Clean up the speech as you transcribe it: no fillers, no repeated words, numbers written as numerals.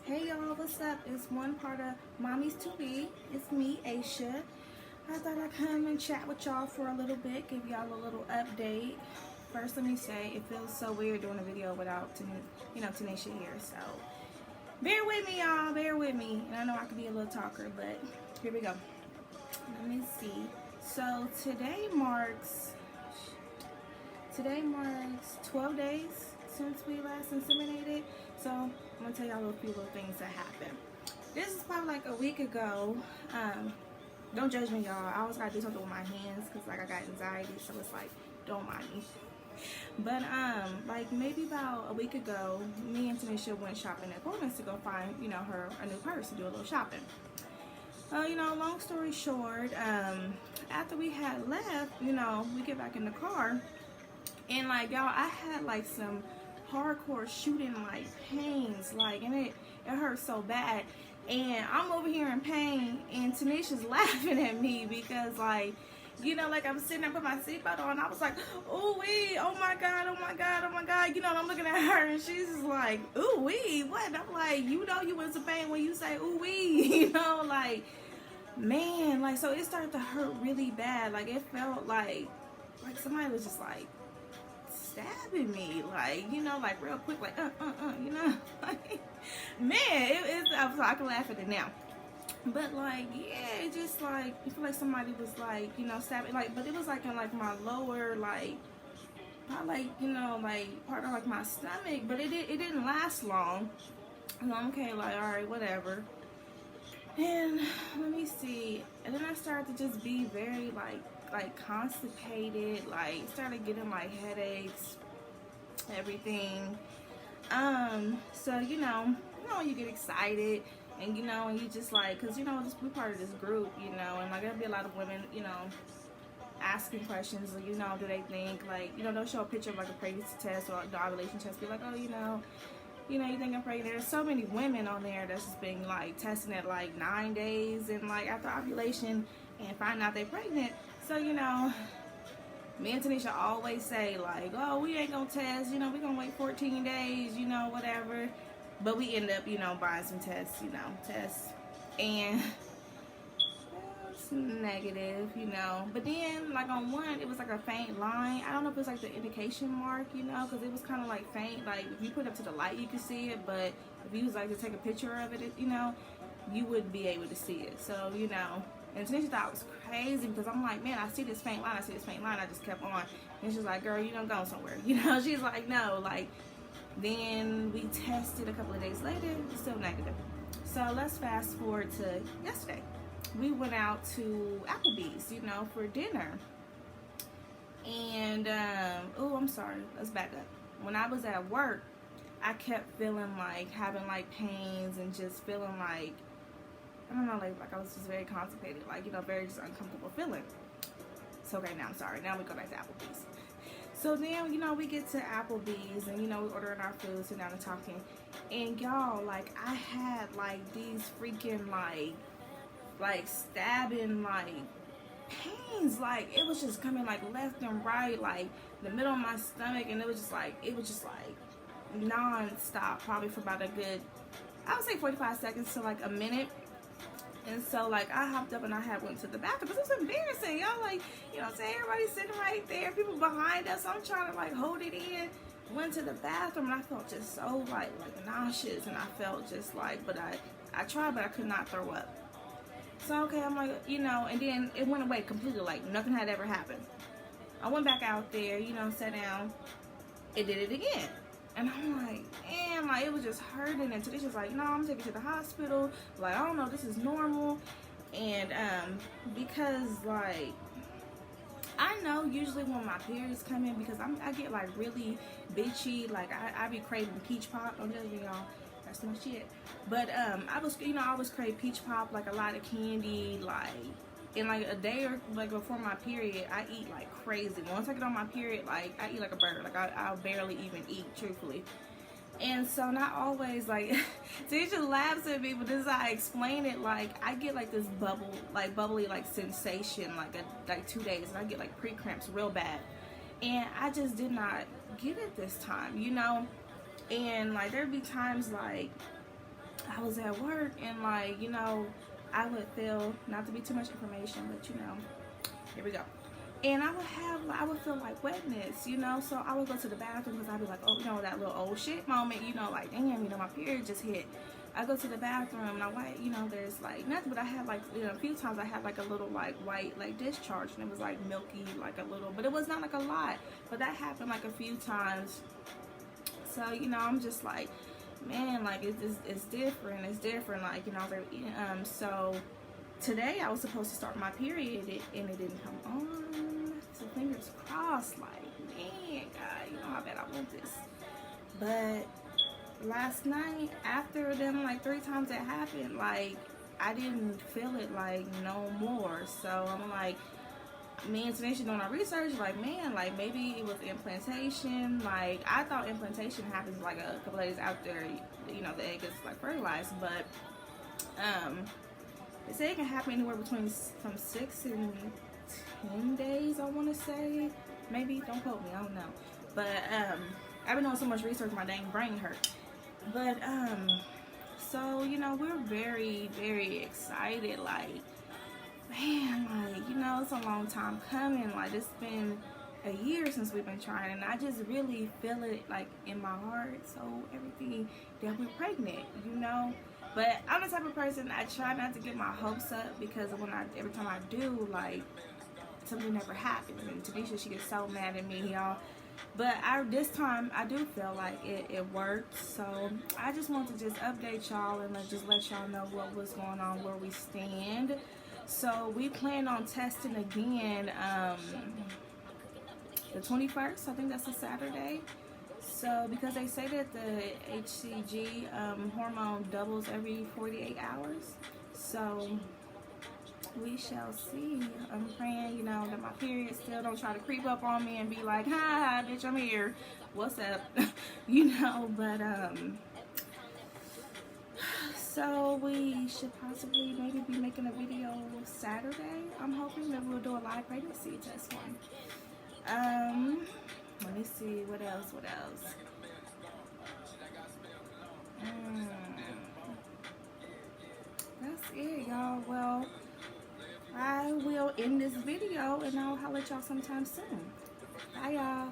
Hey y'all, what's up? It's one part of Mommy's to Be. It's me, Aisha. I thought I'd come and chat with y'all for a little bit, give y'all a little update. First, let me say it feels so weird doing a video without, Tanisha here. So bear with me, y'all. Bear with me. And I know I could be a little talker, but here we go. Let me see. So today marks 12 days since we last inseminated. So I'm gonna tell y'all a few little things that happened. This is probably like a week ago. Don't judge me, y'all. I always gotta do something with my hands because like I got anxiety, so it's like don't mind me. But like maybe about a week ago, me and Tanisha went shopping at Coleman's to go find her a new purse to do a little shopping. Long story short, after we had left, we get back in the car, and like y'all, I had like some hardcore shooting like pains, like, and it hurt so bad, and I'm over here in pain, and Tanisha's laughing at me because like, like I'm sitting there with my seatbelt on, I was like, ooh wee, oh my god, oh my god, oh my god, and I'm looking at her, and she's just like, ooh wee, what? And I'm like, you in some pain when you say ooh wee, like, man, like, so it started to hurt really bad, like it felt like somebody was just like stabbing me, like, like real quick, like, like, man, I can laugh at it now. But like, yeah, it just like, you feel like somebody was like, stabbing, like, but it was like in like my lower, like, probably like, like part of like my stomach, but it didn't last long. And I'm okay, like, all right, whatever. And let me see, and then I started to just be very like constipated, like started getting like headaches, everything. So when you get excited, and and you just like, because just be part of this group, and like there'll be a lot of women, asking questions, do they think like, they'll show a picture of like a pregnancy test or the ovulation test, be like, oh, you think I'm pregnant. There's so many women on there that's just being like testing at like 9 days and like after ovulation and find out they're pregnant. So me and Tanisha always say like, oh, we ain't gonna test, we gonna wait 14 days, whatever. But we end up, buying some tests, and it's negative, But then like on one, it was like a faint line. I don't know if it was like the indication mark, because it was kind of like faint. Like if you put it up to the light, you could see it, but if you was like to take a picture of it, you wouldn't be able to see it. So, and Tanisha thought it was crazy because I'm like, man, I see this faint line, I just kept on. And she's like, girl, you don't go somewhere. She's like, no, like, then we tested a couple of days later, it's still negative. So let's fast forward to yesterday. We went out to Applebee's, for dinner. And, oh, I'm sorry, let's back up. When I was at work, I kept feeling like having like pains and just feeling like, I don't know, like I was just very constipated, like, very just uncomfortable feeling. So, okay, now I'm sorry. Now we go back to Applebee's. So then, we get to Applebee's and, we ordering our food, sitting down and talking. And y'all, like, I had like these freaking like stabbing like pains, like it was just coming like left and right, like the middle of my stomach, and it was just like non-stop, probably for about a good, I would say 45 seconds to like a minute. And so like I hopped up and I went to the bathroom because it was embarrassing, y'all, like, I'm saying, everybody's sitting right there, people behind us, I'm trying to like hold it in. Went to the bathroom and I felt just so like nauseous, and I felt just like, but I tried, but I could not throw up. So okay, I'm like, and then it went away completely, like nothing had ever happened. I went back out there, sat down, it did it again. And I'm like, damn, like it was just hurting. And Tanisha's like, no, I'm taking you to the hospital. Like, I don't know, this is normal. And because like, I know usually when my periods come in, because I get like really bitchy, like I be craving peach pop. I'm telling y'all, that's my shit. But I always crave peach pop, like a lot of candy, like, in like a day or like before my period, I eat like crazy. Once I get on my period, like I eat like a bird. Like I'll barely even eat, truthfully. And so not always, like, Tanisha laughs at me, but as I explain it, like I get like this bubbly like sensation, like 2 days, and I get like pre-cramps real bad. And I just did not get it this time, And like there'd be times like I was at work and like, you know, I would feel, not to be too much information, but you know, here we go. And I would feel like wetness, you know, so I would go to the bathroom because I'd be like, oh, you know, that little old shit moment, you know, like, damn, you know, my period just hit. I go to the bathroom and I white, you know, there's like nothing, but I had like, you know, a few times I had like a little like white like discharge and it was like milky, like a little, but it was not like a lot, but that happened like a few times. So, you know, I'm just like, man, like it's different, like, you know, so today I was supposed to start my period and it didn't come on, so fingers crossed, like, man, God, you know how bad I want this. But last night, after them like 3 times that happened, like, I didn't feel it like no more. So I'm like, me and Tanisha doing our research, like, man, like maybe it was implantation. Like, I thought implantation happens like a couple days after, you know, the egg is like fertilized, but they say it can happen anywhere between from 6 and 10 days, I want to say. Maybe, don't quote me, I don't know. But I've been doing so much research, my dang brain hurt. But so, you know, we're very, very excited. Like, man, like, you know, it's a long time coming. Like, it's been a year since we've been trying, and I just really feel it like in my heart. So everything that we're pregnant, you know. But I'm the type of person, I try not to get my hopes up, because every time I do, like, something never happens. And Tanisha, she gets so mad at me, y'all. But this time I do feel like it worked. So I just want to just update y'all and just let y'all know what was going on, where we stand. So we plan on testing again the 21st. I think that's a Saturday. So because they say that the HCG hormone doubles every 48 hours. So we shall see. I'm praying, you know, that my period still don't try to creep up on me and be like, hi, bitch, I'm here. What's up? You know, but so we should possibly maybe be making a video Saturday. I'm hoping that we'll do a live pregnancy test one. Let me see, what else? That's it, y'all. Well, I will end this video and I'll holler at y'all sometime soon. Bye, y'all.